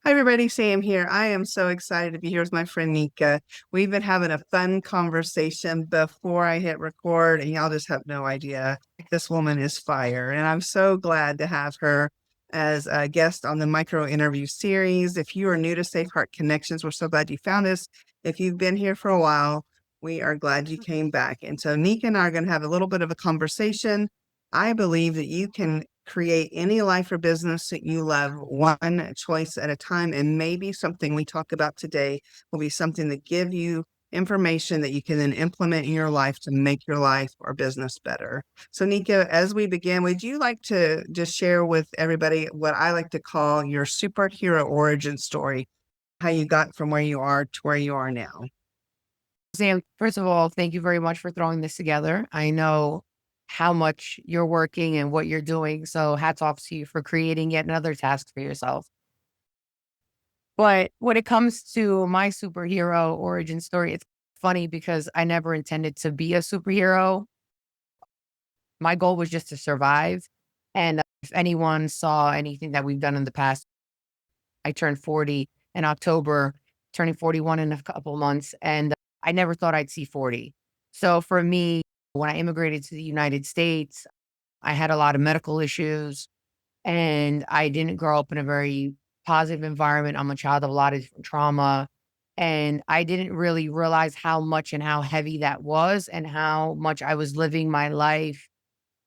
Hi, everybody. Sam here. I am so excited to be here with my friend Nika. We've been having a fun conversation before I hit record, and y'all just have no idea. This woman is fire, and I'm so glad to have her as a guest on the micro interview series. If you are new to Safe Heart Connections, we're so glad you found us. If you've been here for a while, we are glad you came back. And so Nika and I are going to have a little bit of a conversation. I believe that you can create any life or business that you love one choice at a time. And maybe something we talk about today will be something that give you information that you can then implement in your life to make your life or business better. So Nika, as we begin, would you like to just share with everybody what I like to call your superhero origin story, how you got from where you are to where you are now? Sam, first of all, thank you very much for throwing this together. I know how much you're working and what you're doing. So hats off to you for creating yet another task for yourself. But when it comes to my superhero origin story, it's funny because I never intended to be a superhero. My goal was just to survive. And if anyone saw anything that we've done in the past, I turned 40 in October, turning 41 in a couple months. And I never thought I'd see 40. So for me, when I immigrated to the United States, I had a lot of medical issues and I didn't grow up in a very positive environment. I'm a child of a lot of different trauma. And I didn't really realize how much and how heavy that was and how much I was living my life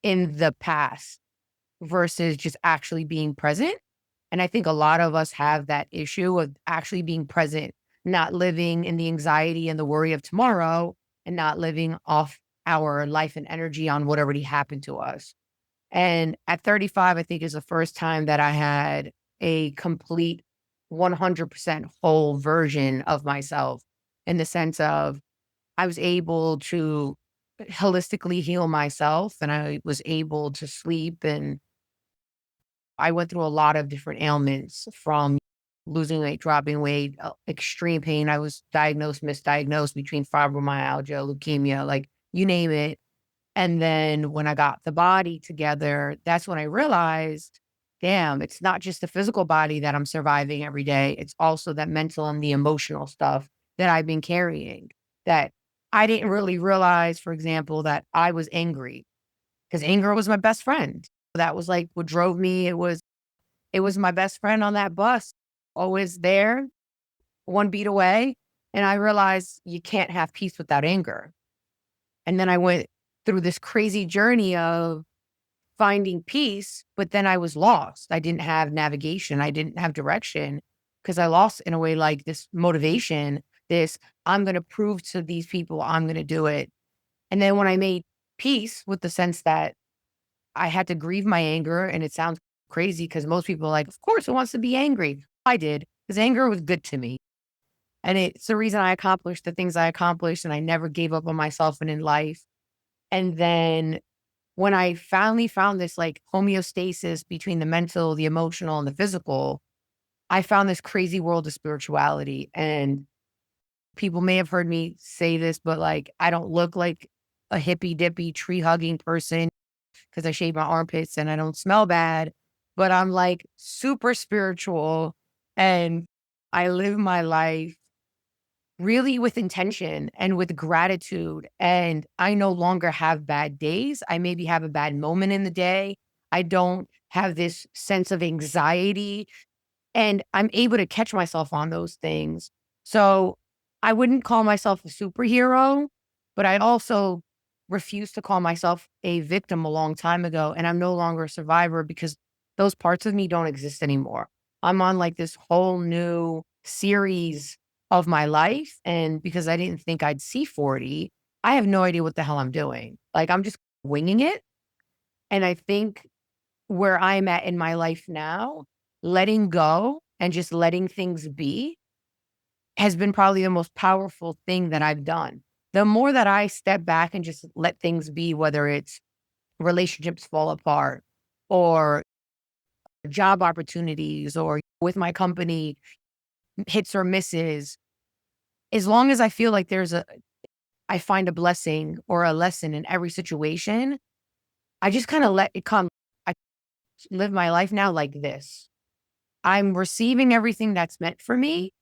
in the past versus just actually being present. And I think a lot of us have that issue of actually being present, not living in the anxiety and the worry of tomorrow, and not living off our life and energy on what already happened to us. And at 35, I think is the first time that I had a complete 100% whole version of myself in the sense of I was able to holistically heal myself and I was able to sleep, and I went through a lot of different ailments from losing weight, dropping weight, extreme pain. I was diagnosed, misdiagnosed between fibromyalgia, leukemia, like you name it. And then when I got the body together, that's when I realized, damn, it's not just the physical body that I'm surviving every day. It's also that mental and the emotional stuff that I've been carrying that I didn't really realize, for example, that I was angry because anger was my best friend. That was like what drove me. It was my best friend on that bus, always there, one beat away. And I realized you can't have peace without anger. And then I went through this crazy journey of finding peace, but then I was lost. I didn't have navigation. I didn't have direction because I lost in a way like this motivation, this I'm going to prove to these people I'm going to do it. And then when I made peace with the sense that I had to grieve my anger, and it sounds crazy because most people are like, of course, who wants to be angry? I did because anger was good to me. And it's the reason I accomplished the things I accomplished, and I never gave up on myself and in life. And then when I finally found this like homeostasis between the mental, the emotional, and the physical, I found this crazy world of spirituality. And people may have heard me say this, but like, I don't look like a hippy dippy tree hugging person because I shave my armpits and I don't smell bad, but I'm like super spiritual and I live my life really with intention and with gratitude. And I no longer have bad days. I maybe have a bad moment in the day. I don't have this sense of anxiety and I'm able to catch myself on those things. So I wouldn't call myself a superhero, but I also refused to call myself a victim a long time ago. And I'm no longer a survivor because those parts of me don't exist anymore. I'm on like this whole new series of my life. And because I didn't think I'd see 40, I have no idea what the hell I'm doing. Like I'm just winging it. And I think where I'm at in my life now, letting go and just letting things be has been probably the most powerful thing that I've done. The more that I step back and just let things be, whether it's relationships fall apart or job opportunities or with my company, hits or misses, as long as I feel like I find a blessing or a lesson in every situation, I just kind of let it come. I live my life now like this. I'm receiving everything that's meant for me.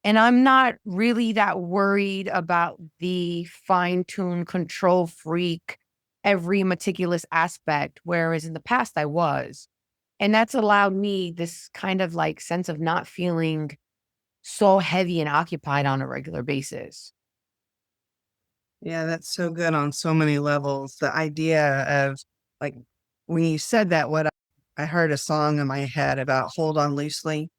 And I'm not really that worried about the fine-tuned control freak, every meticulous aspect, whereas in the past I was. And that's allowed me this kind of like sense of not feeling so heavy and occupied on a regular basis. Yeah, that's so good on so many levels. The idea of like when you said that, I heard a song in my head about hold on loosely.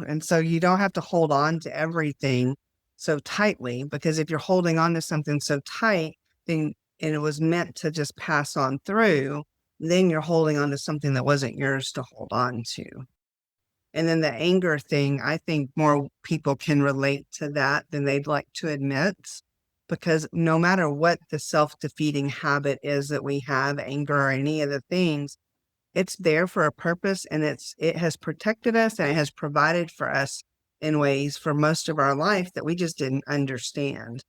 And so you don't have to hold on to everything so tightly, because if you're holding on to something so tight, then and it was meant to just pass on through, then you're holding on to something that wasn't yours to hold on to. And then the anger thing, I think more people can relate to that than they'd like to admit, because no matter what the self-defeating habit is that we have, anger or any of the things, it's there for a purpose, and it has protected us and it has provided for us in ways for most of our life that we just didn't understand.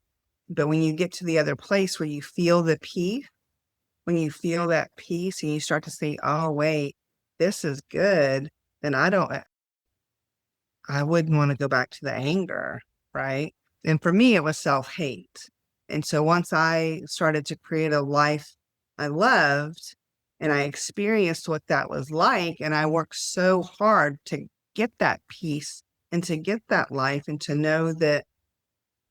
But when you get to the other place where you feel the peace, when you feel that peace and you start to say, oh, wait, this is good, then I wouldn't want to go back to the anger, right? And for me, it was self-hate. And so once I started to create a life I loved and I experienced what that was like, and I worked so hard to get that peace and to get that life and to know that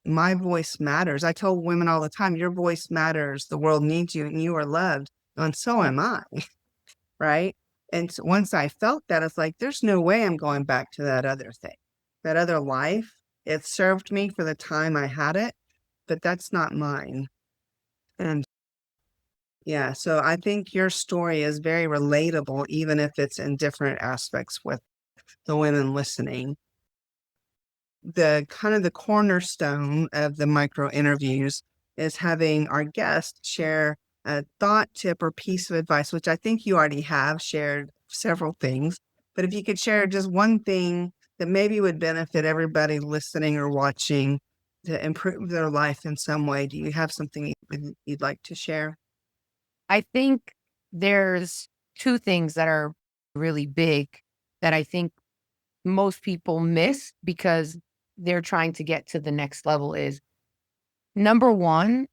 my voice matters. I tell women all the time, your voice matters. The world needs you and you are loved. And so am I. Right? And so once I felt that, it's like, there's no way I'm going back to that other thing, that other life. It served me for the time I had it, but that's not mine. And yeah, so I think your story is very relatable, even if it's in different aspects with the women listening. The kind of the cornerstone of the micro interviews is having our guest share a thought, tip, or piece of advice, which I think you already have shared several things. But if you could share just one thing that maybe would benefit everybody listening or watching to improve their life in some way, do you have something you'd like to share? I think there's two things that are really big that I think most people miss because they're trying to get to the next level is number one,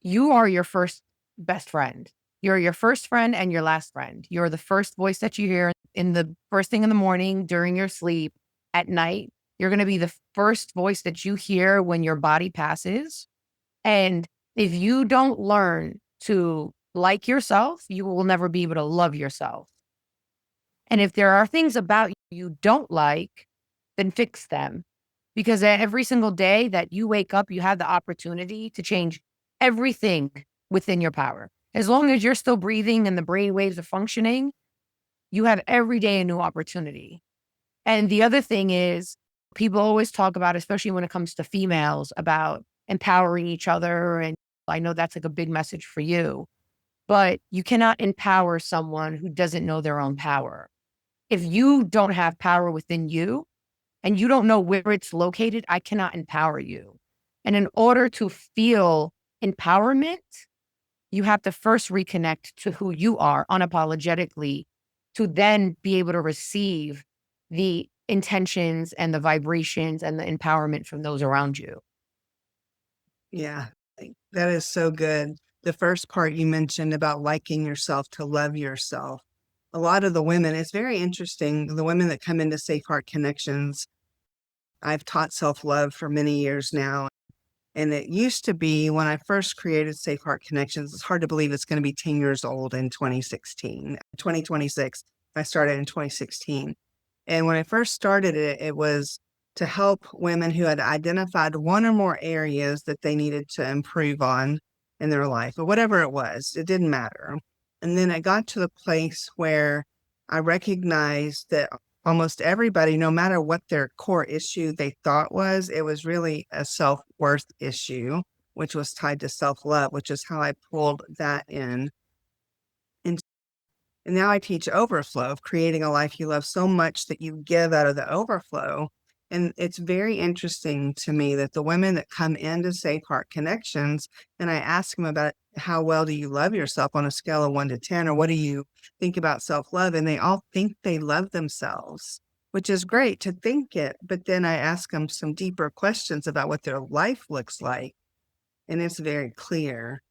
you are your first best friend. You're your first friend and your last friend. You're the first voice that you hear in the first thing in the morning, during your sleep, at night. You're going to be the first voice that you hear when your body passes. And if you don't learn to like yourself, you will never be able to love yourself. And if there are things about you don't like, then fix them. Because every single day that you wake up, you have the opportunity to change everything within your power. As long as you're still breathing and the brain waves are functioning, you have every day a new opportunity. And the other thing is, people always talk about, especially when it comes to females, about empowering each other. And I know that's like a big message for you, but you cannot empower someone who doesn't know their own power. If you don't have power within you and you don't know where it's located, I cannot empower you. And in order to feel empowerment, you have to first reconnect to who you are unapologetically to then be able to receive the intentions and the vibrations and the empowerment from those around you. Yeah, that is so good. The first part you mentioned about liking yourself, to love yourself. A lot of the women, it's very interesting. The women that come into Safe Heart Connections, I've taught self-love for many years now. And it used to be when I first created Safe Heart Connections, it's hard to believe it's going to be 10 years old in 2016, 2026. I started in 2016. And when I first started it, it was to help women who had identified one or more areas that they needed to improve on in their life, or whatever it was, it didn't matter. And then I got to the place where I recognized that almost everybody, no matter what their core issue they thought was, it was really a self-worth issue, which was tied to self-love, which is how I pulled that in. And, and now I teach overflow, of creating a life you love so much that you give out of the overflow. And it's very interesting to me that the women that come into Safe Heart Connections, and I ask them about how well do you love yourself on a scale of 1 to 10, or what do you think about self-love? And they all think they love themselves, which is great to think it. But then I ask them some deeper questions about what their life looks like. And it's very clear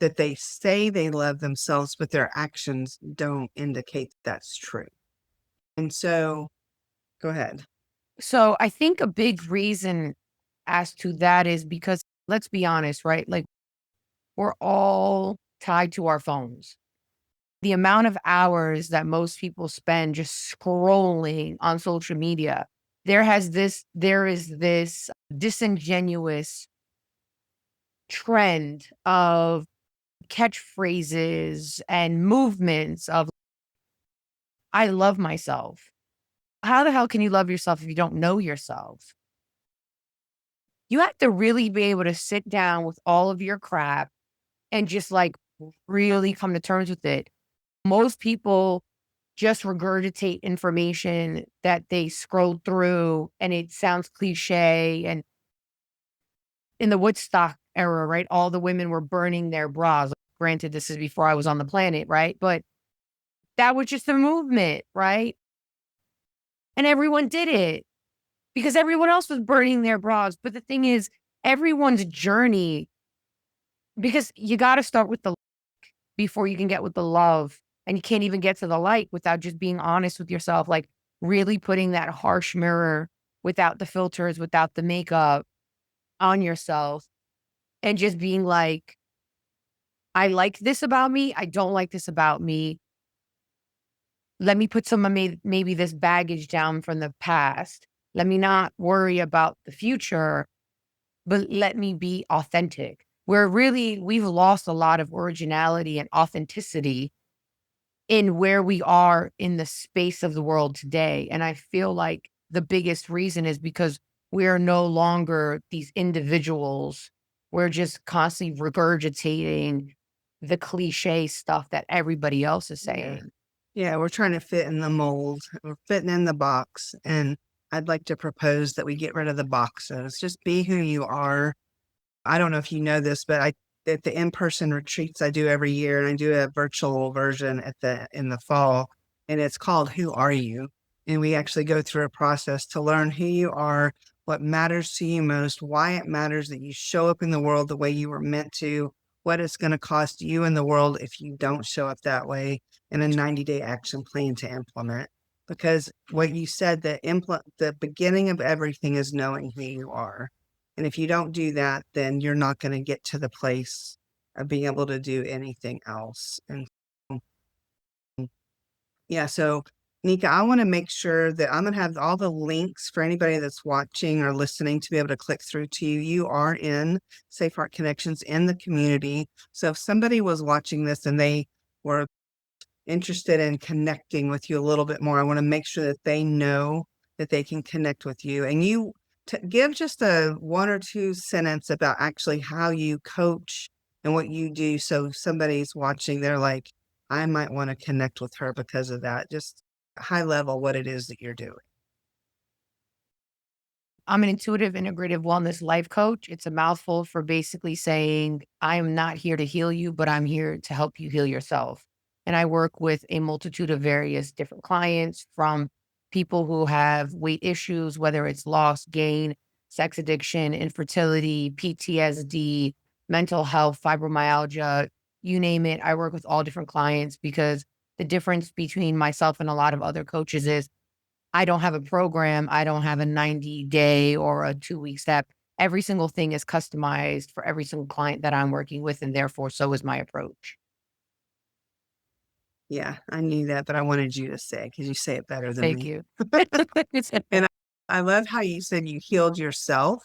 that they say they love themselves, but their actions don't indicate that's true. And so, go ahead. So I think a big reason as to that is because let's be honest, right? Like we're all tied to our phones. The amount of hours that most people spend just scrolling on social media, there is this disingenuous trend of catchphrases and movements of I love myself. How the hell can you love yourself if you don't know yourself? You have to really be able to sit down with all of your crap and just like really come to terms with it. Most people just regurgitate information that they scrolled through and it sounds cliche. And in the Woodstock era, right, all the women were burning their bras. Granted, this is before I was on the planet, right? But that was just a movement, right? And everyone did it because everyone else was burning their bras. But the thing is, everyone's journey, because you got to start with the before you can get with the love. And you can't even get to the light without just being honest with yourself, like really putting that harsh mirror without the filters, without the makeup on yourself and just being like, I like this about me. I don't like this about me. Let me put some of maybe this baggage down from the past. Let me not worry about the future, but let me be authentic. Where really we've lost a lot of originality and authenticity in where we are in the space of the world today. And I feel like the biggest reason is because we are no longer these individuals. We're just constantly regurgitating the cliche stuff that everybody else is Yeah. saying. Yeah, we're trying to fit in the mold. We're fitting in the box. And I'd like to propose that we get rid of the boxes. Just be who you are. I don't know if you know this, but at the in-person retreats I do every year, and I do a virtual version in the fall, and it's called Who Are You? And we actually go through a process to learn who you are, what matters to you most, why it matters that you show up in the world the way you were meant to, what it's going to cost you in the world if you don't show up that way, and a 90-day action plan to implement. Because what you said, the beginning of everything is knowing who you are. And if you don't do that, then you're not going to get to the place of being able to do anything else. And yeah, so Nika, I want to make sure that I'm going to have all the links for anybody that's watching or listening to be able to click through to you. You are in Safe Heart Connections in the community. So if somebody was watching this and they were interested in connecting with you a little bit more, I want to make sure that they know that they can connect with you. And you give just a 1 or 2 sentence about actually how you coach and what you do. So somebody's watching, they're like, I might want to connect with her because of that. Just high level, what it is that you're doing. I'm an intuitive integrative wellness life coach. It's a mouthful for basically saying, I am not here to heal you, but I'm here to help you heal yourself. And I work with a multitude of various different clients, from people who have weight issues, whether it's loss, gain, sex addiction, infertility, PTSD, mental health, fibromyalgia, you name it. I work with all different clients because the difference between myself and a lot of other coaches is I don't have a program. I don't have a 90-day or a 2-week step. Every single thing is customized for every single client that I'm working with, and therefore so is my approach. Yeah, I knew that, but I wanted you to say because you say it better than Thank me. you. And I love how you said you healed yourself,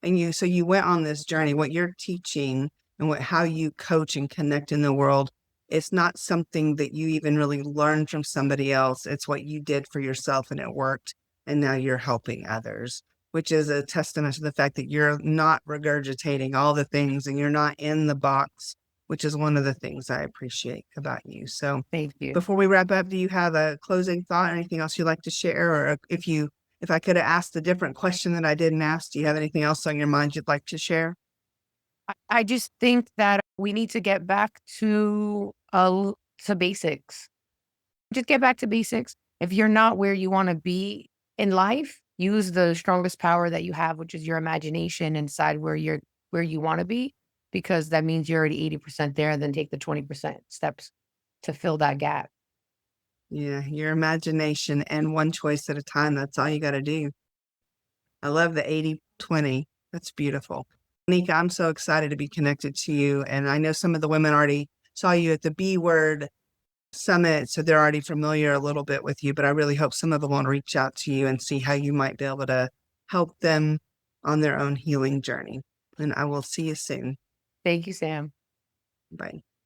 and so you went on this journey. What you're teaching and how you coach and connect in the world, it's not something that you even really learned from somebody else. It's what you did for yourself and it worked. And now you're helping others, which is a testament to the fact that you're not regurgitating all the things and you're not in the box, which is one of the things I appreciate about you. So Thank you. before we wrap up, do you have a closing thought, anything else you'd like to share? Or if you if I could have asked a different question that I didn't ask, do you have anything else on your mind you'd like to share? I just think that we need to get back to basics. Just get back to basics. If you're not where you want to be in life, use the strongest power that you have, which is your imagination, and decide where you want to be, because that means you're already 80% there. And then take the 20% steps to fill that gap. Yeah, your imagination and one choice at a time. That's all you got to do. I love the 80/20. That's beautiful. Nika, I'm so excited to be connected to you. And I know some of the women already saw you at the B Word Summit, so they're already familiar a little bit with you, but I really hope some of them want to reach out to you and see how you might be able to help them on their own healing journey. And I will see you soon. Thank you, Sam. Bye.